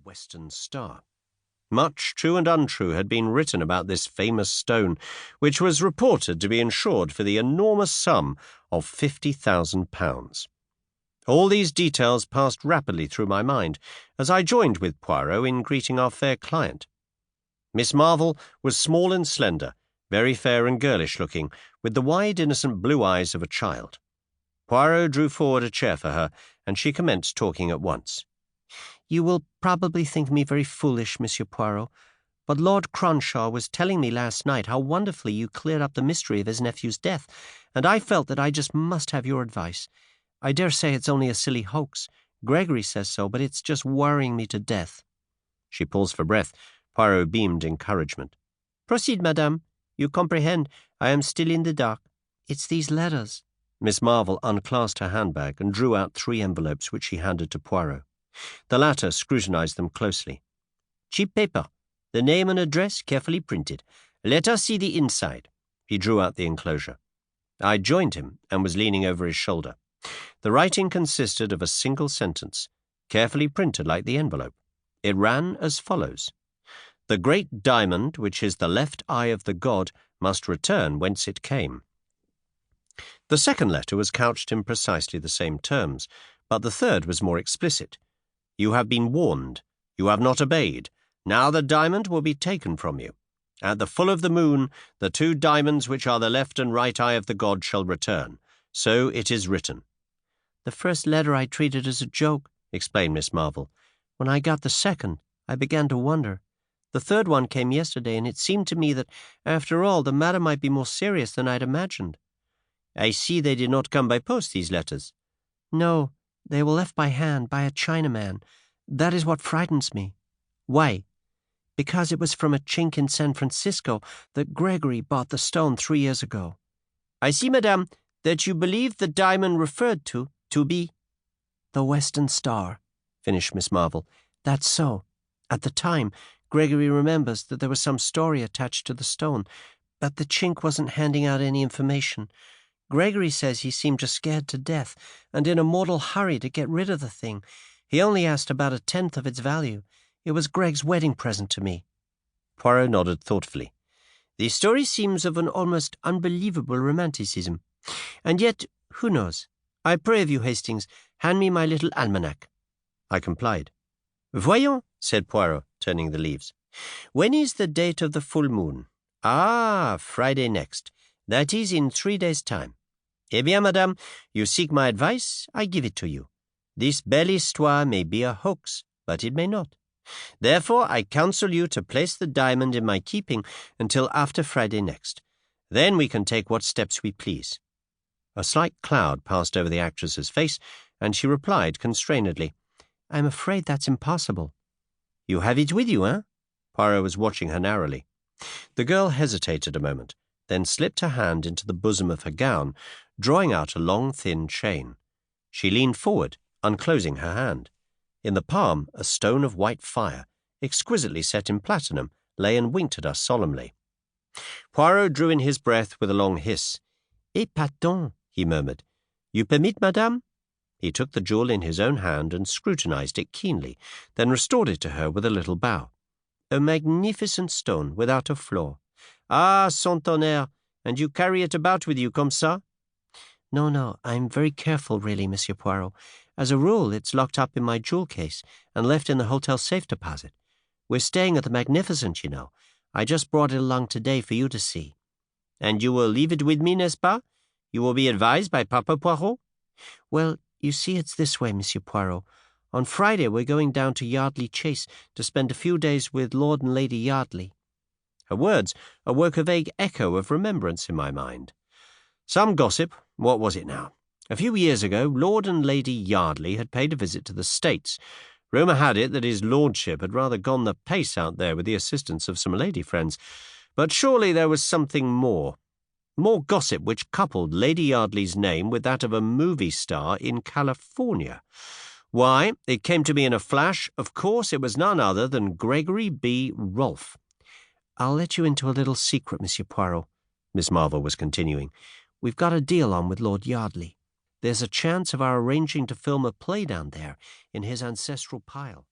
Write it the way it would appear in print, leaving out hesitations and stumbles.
Western Star. Much true and untrue had been written about this famous stone, which was reported to be insured for the enormous sum of £50,000. All these details passed rapidly through my mind as I joined with Poirot in greeting our fair client. Miss Marvell was small and slender, very fair and girlish-looking, with the wide, innocent blue eyes of a child. Poirot drew forward a chair for her, and she commenced talking at once. "You will probably think me very foolish, Monsieur Poirot, but Lord Cronshaw was telling me last night how wonderfully you cleared up the mystery of his nephew's death, and I felt that I just must have your advice. I dare say it's only a silly hoax. Gregory says so, but it's just worrying me to death." She paused for breath. Poirot beamed encouragement. "Proceed, madame. You comprehend. I am still in the dark. It's these letters." Miss Marvell unclasped her handbag and drew out 3 envelopes which she handed to Poirot. The latter scrutinized them closely. "Cheap paper. The name and address carefully printed. Let us see the inside." He drew out the enclosure. I joined him and was leaning over his shoulder. The writing consisted of a single sentence, carefully printed like the envelope. It ran as follows: "The great diamond, which is the left eye of the god, must return whence it came." The second letter was couched in precisely the same terms, but the third was more explicit. "You have been warned. You have not obeyed. Now the diamond will be taken from you. At the full of the moon, the 2 diamonds which are the left and right eye of the god shall return. So it is written." "The first letter I treated as a joke," explained Miss Marvell. "When I got the second, I began to wonder. The third one came yesterday, and it seemed to me that, after all, the matter might be more serious than I'd imagined." "I see they did not come by post, these letters." "No, they were left by hand by a Chinaman. That is what frightens me." "Why?" "Because it was from a chink in San Francisco that Gregory bought the stone 3 years ago." "I see, madame, that you believe the diamond referred to be—" "The Western Star," finished Miss Marvell. "That's so. At the time, Gregory remembers that there was some story attached to the stone, but the chink wasn't handing out any information. Gregory says he seemed just scared to death and in a mortal hurry to get rid of the thing. He only asked about 1/10 of its value. It was Greg's wedding present to me." Poirot nodded thoughtfully. "The story seems of an almost unbelievable romanticism. And yet, who knows? I pray of you, Hastings, hand me my little almanac." I complied. "Voyons," said Poirot, turning the leaves. "When is the date of the full moon? Ah, Friday next. That is in 3 days' time. Eh bien, madame, you seek my advice, I give it to you. This belle histoire may be a hoax, but it may not. Therefore, I counsel you to place the diamond in my keeping until after Friday next. Then we can take what steps we please." A slight cloud passed over the actress's face, and she replied constrainedly, "I'm afraid that's impossible." "You have it with you, eh?" Poirot was watching her narrowly. The girl hesitated a moment, then slipped her hand into the bosom of her gown, drawing out a long, thin chain. She leaned forward, unclosing her hand. In the palm, a stone of white fire, exquisitely set in platinum, lay and winked at us solemnly. Poirot drew in his breath with a long hiss. "Épatant," he murmured. "You permit, madame?" He took the jewel in his own hand and scrutinized it keenly, then restored it to her with a little bow. "A magnificent stone, without a flaw. Ah, sans tonnerre, and you carry it about with you comme ça?" No, I'm very careful, really, Monsieur Poirot. As a rule, it's locked up in my jewel case and left in the hotel safe deposit. We're staying at the Magnificent, you know. I just brought it along today for you to see." "And you will leave it with me, n'est-ce pas? You will be advised by Papa Poirot?" "Well, you see, it's this way, Monsieur Poirot. On Friday, we're going down to Yardley Chase to spend a few days with Lord and Lady Yardley." Her words awoke a vague echo of remembrance in my mind. Some gossip, what was it now? A few years ago, Lord and Lady Yardley had paid a visit to the States. Rumour had it that his lordship had rather gone the pace out there with the assistance of some lady friends. But surely there was something more. More gossip which coupled Lady Yardley's name with that of a movie star in California. Why, it came to me in a flash. Of course, it was none other than Gregory B. Rolfe. "I'll let you into a little secret, Monsieur Poirot," Miss Marvell was continuing. "We've got a deal on with Lord Yardley. There's a chance of our arranging to film a play down there in his ancestral pile."